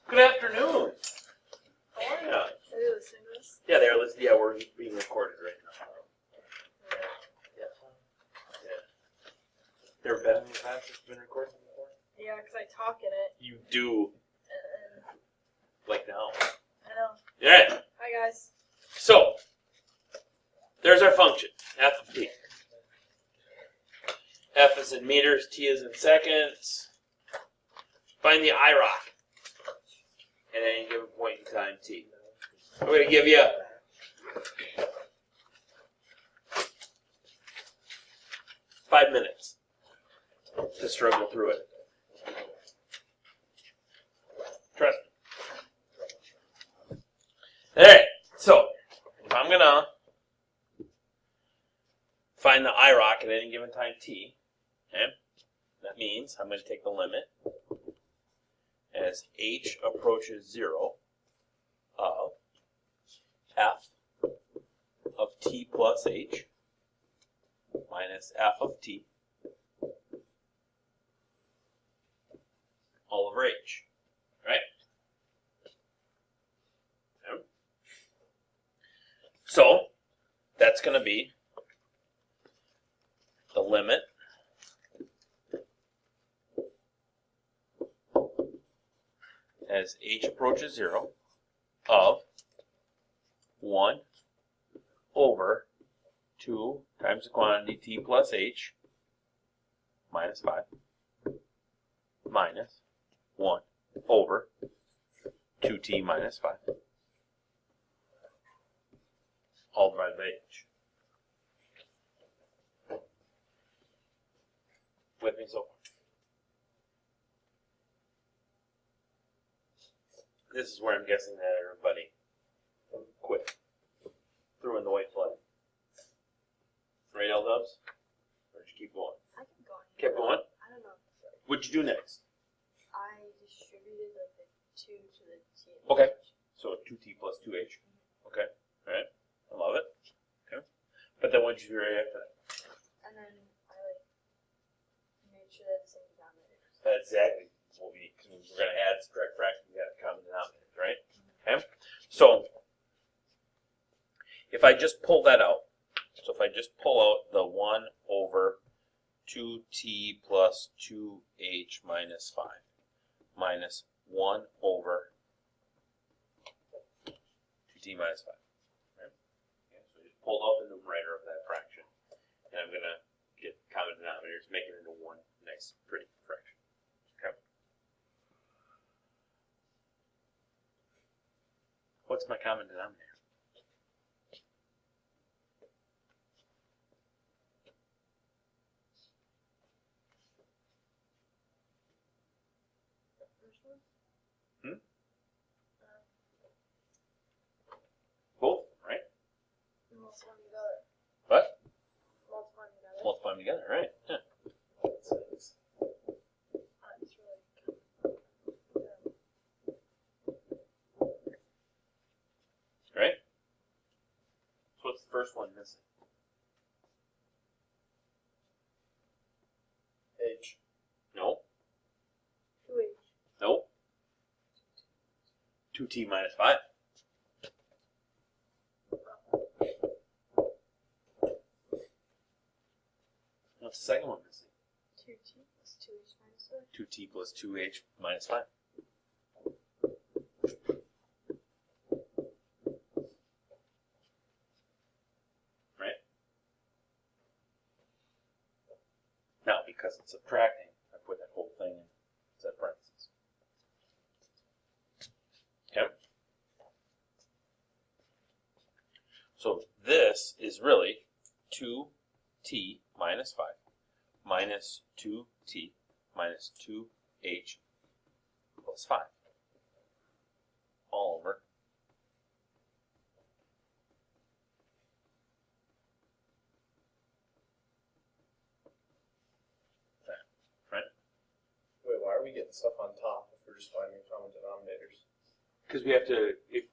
Good afternoon. How are you? Are they listening to this? Yeah, they're listening. Yeah, we're being recorded right now. Yeah. There been any times it's been recorded before? Yeah, because I talk in it. You do, And like now. I know. Yeah. Hi, guys. So, there's our function, f of t. F is in meters, t is in seconds. Find the IROC at any given point in time t. I'm going to give you 5 minutes to struggle through it. Trust me. Alright, so if I'm going to find the IROC at any given time t, okay, that means I'm going to take the limit as h approaches 0 of f of t plus h minus f of t all over h, right? Okay. So that's going to be the limit as h approaches 0 of 1 over 2 times the quantity t plus h minus 5 minus 1 over 2t minus 5 all divided by h. With me so far? This is where I'm guessing that everybody quit. Threw in the white flag. Right, L-Dubs? Or did you keep going? I kept going. Kept going? I don't know. What'd you do next? I distributed like the 2 to the t. Okay. So 2t plus 2h. Okay. Alright. I love it. Okay. But then what'd you do right after that? And then I made sure that the same denominator. That's exactly what we need. Because we're going to add, subtract, fraction. We got common denominators, right? Okay. So if I just pull that out, so if I just pull out the 1 over 2t plus 2h minus 5 minus 1 over 2t minus 5. Right? Okay, so I just pulled out the numerator of that fraction. And I'm going to get common denominators, make it into one nice, pretty fraction. Okay. What's my common denominator? First one? Both, right? Multiply them together. What? Multiply them together. Multiply them together, right? Yeah. It's really Right? So what's the first one missing? H. No. 2h. No. 2t minus 5. What's the second one missing? 2t plus 2h minus 5. 2t plus 2h minus 5. Right? Now, because it's subtracting, I put that whole thing in set parentheses. Okay? So this is really 2t minus 5 minus 2t minus 2h plus 5 all over that, right? Wait, why are we getting stuff on top if we're just finding common denominators? Because we have to, if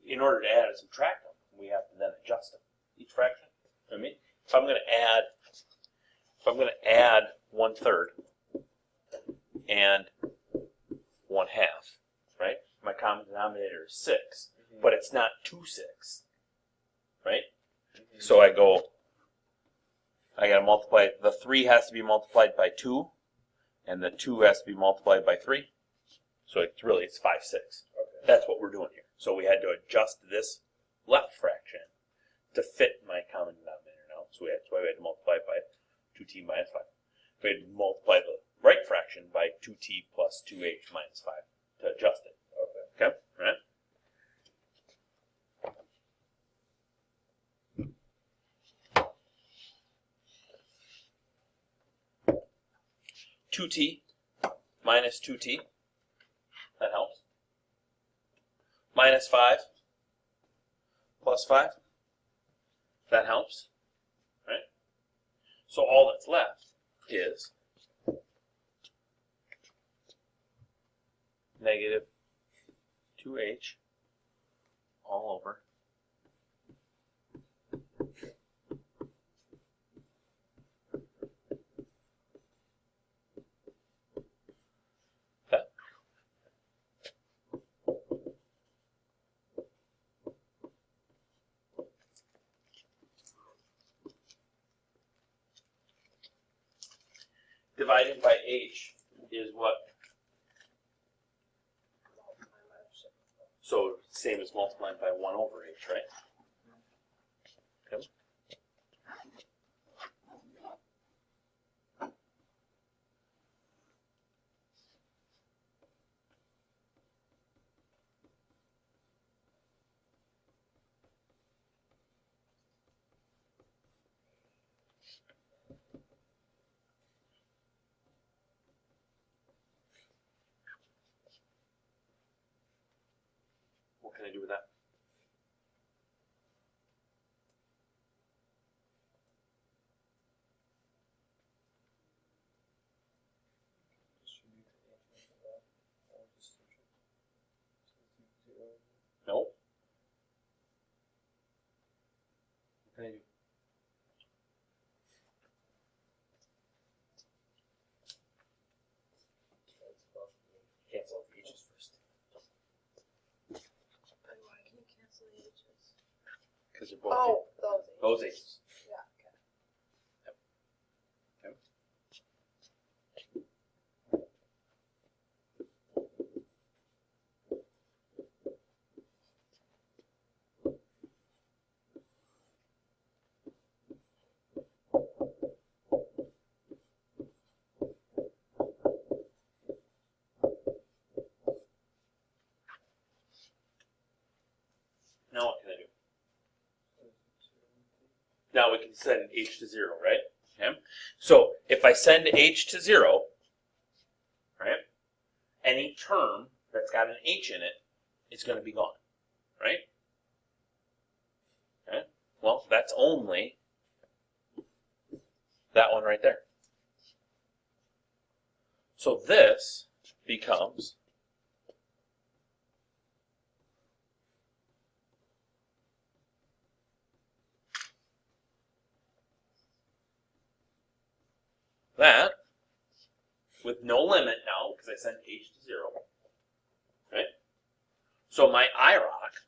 in order to add and subtract them, we have to then adjust them, each fraction. You know what I mean? If I'm going to add 1/3 and 1/2, right? common denominator is 6, but it's not 2, 6, right? So I gotta multiply, the 3 has to be multiplied by 2, and the 2 has to be multiplied by 3. So it's 5, 6. Okay. That's what we're doing here. So we had to adjust this left fraction to fit my common denominator now. So that's why we had to multiply it by 2t minus 5. We had to multiply the right fraction by 2t plus 2h minus 5 to adjust it. Okay. Okay? All right? 2t minus 2t, that helps. Minus 5 plus 5, that helps, right? So all that's left is negative 2h all over that. Divided by h is what? So same as multiplying by 1 over h, right? Okay. What can I do with that? No. What can I do? Cancel the h's first. Why can you cancel the H's? Because they're both Oh, those those H's. h's. Yeah, okay. Now what can I do? Now we can send h to 0, right? Okay. So if I send h to 0, right, any term that's got an h in it is going to be gone, right? Okay. Well, that's only that one right there. So this becomes that with no limit now because I sent h to 0. Right? So my IROC,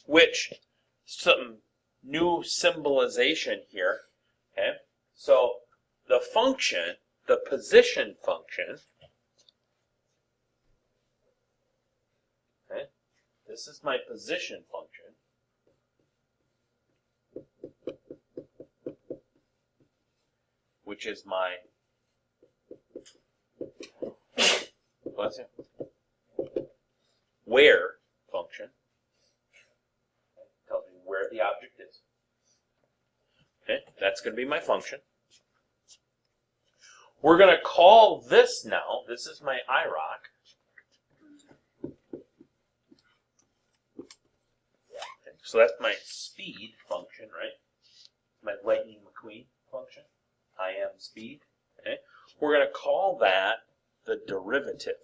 which some new symbolization here. Okay? So the function, the position function, okay? This is my position function. Which is my where function. Tells me where the object is. Okay, that's going to be my function. We're going to call this now, this is my IROC. Okay, so that's my speed function, right? My Lightning McQueen function. I am speed. Okay, we're going to call that the derivative.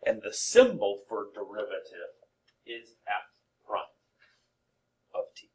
And the symbol for derivative is f prime of t.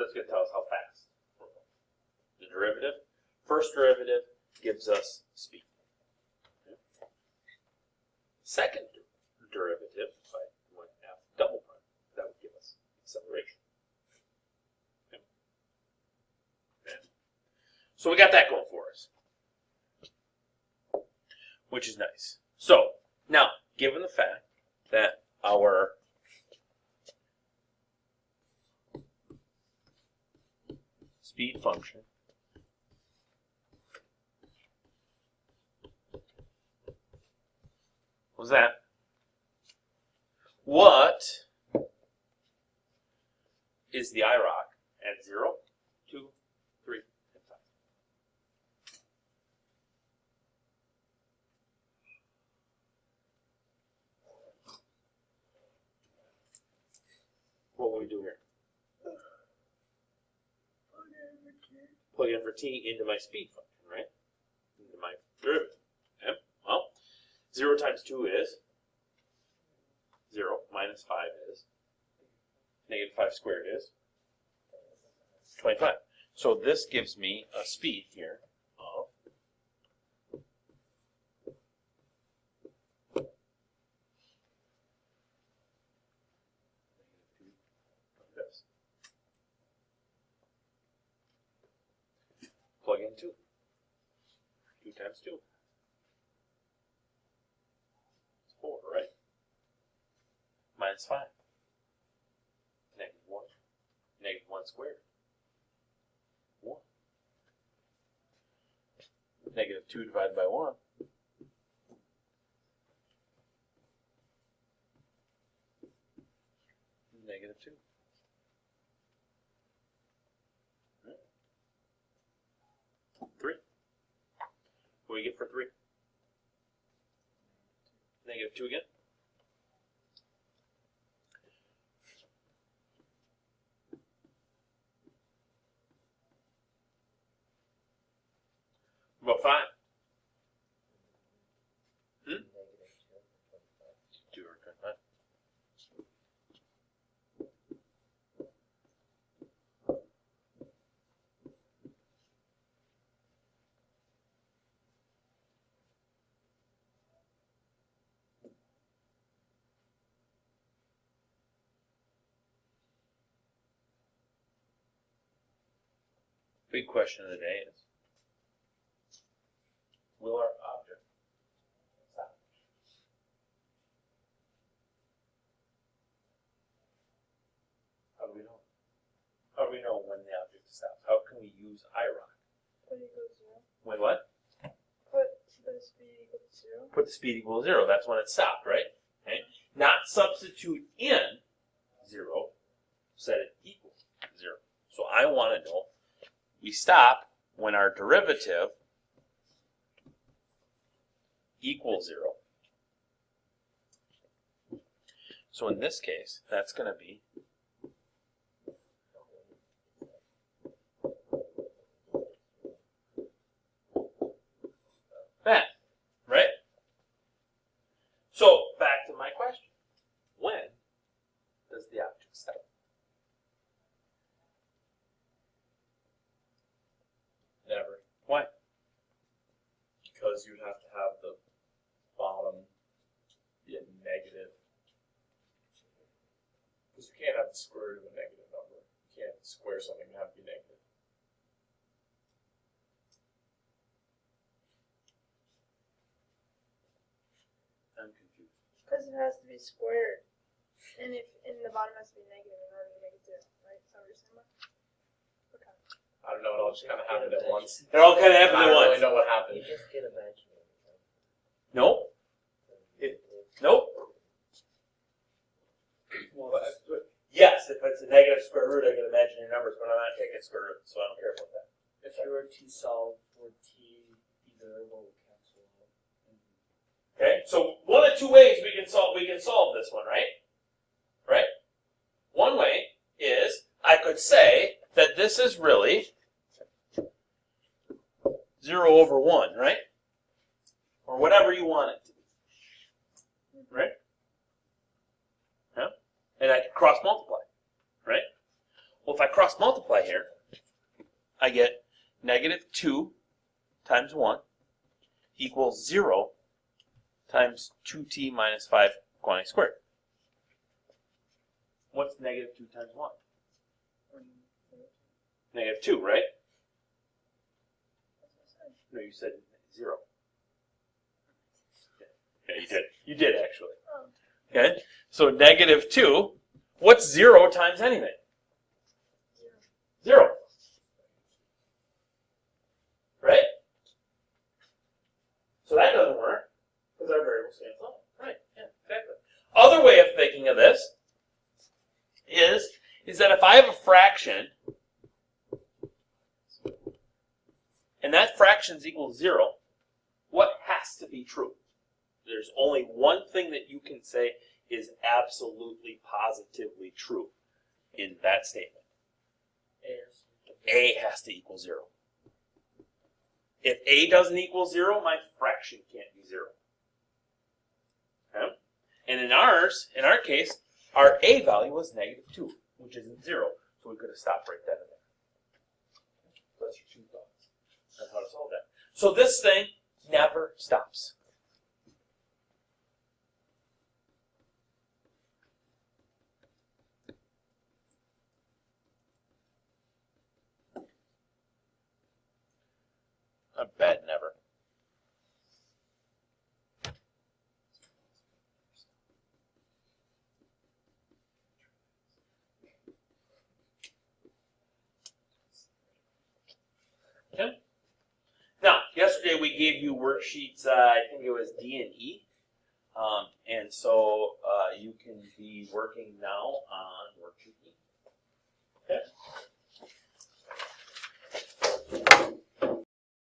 that's going to tell us how fast we're going. The derivative, first derivative gives us speed. Okay. Second derivative by 1/2 double prime, that would give us acceleration. Okay. Okay. So we got that going for us, which is nice. So now, given the fact that our speed function was that, what is the IROC at 0, 2, 3, and 5? What will we do here? Plug in for t into my speed function, right? Into my derivative. Okay. Well, 0 times 2 is 0, minus 5 is, negative 5 squared is 25. So this gives me a speed here of this. Plug in 2. 2 times 2. It's 4, right? Minus 5. Negative 1. Negative 1 squared. 1. Negative 2 divided by 1. Negative 2. Right. 3. What do we get for 3? Negative 2 again. About 5. 2 or 25. Big question of the day is, will our object stop? How do we know? How do we know when the object stops? How can we use IROC? Put it equals 0. When what? Put the speed equals 0. Put the speed equal to 0. That's when it stopped, right? Okay. Not substitute in 0, set it equal to 0. So I want to know, we stop when our derivative equals 0. So in this case, that's going to be that, right? So back to my question. When does the object stop? Never. Why? Because you'd have to have the bottom be a negative. Because you can't have the square root of a negative number. You can't square something and have it be negative. I'm confused. Because it has to be squared. And the bottom has to be negative in order to make it 0, right? Is that what you're saying? Okay. I don't know. It all just kind of happened at once. They're all kind of I happening don't at really once. know what You happened. just get imaginary. Nope. Nope. Well, Yes, if it's a negative square root, I can imagine your numbers, but I'm not taking square root, so I don't care about that. If you were to solve for t, either will cancel out. Okay, so one of two ways we can solve this one, right? Right? One way is I could say that this is really 0 over 1, right? Or whatever you want it to be. Right? Yeah? And I can cross multiply, right? Well, if I cross multiply here, I get negative 2 times 1 equals 0 times 2t minus 5 quantity squared. What's negative 2 times 1? Negative 2, right? No, you said 0. Yeah, you did. You did, actually. Okay, so negative 2. What's 0 times anything? 0. Right? So that doesn't work, because our variables cancel out. Right, yeah, exactly. Other way of thinking of this is that if I have a fraction, and that fraction is equal to 0, what has to be true? There's only one thing that you can say is absolutely, positively true in that statement. A has to equal 0. If A doesn't equal 0, my fraction can't be 0. Okay? And in our case, our A value was negative 2, which isn't 0. So we could have stopped right then and there. So that's your 2 thoughts on how to solve that. So this thing never stops. I bet never. Okay. Now, yesterday we gave you worksheets, I think it was D and E. And so you can be working now on worksheet E. Okay.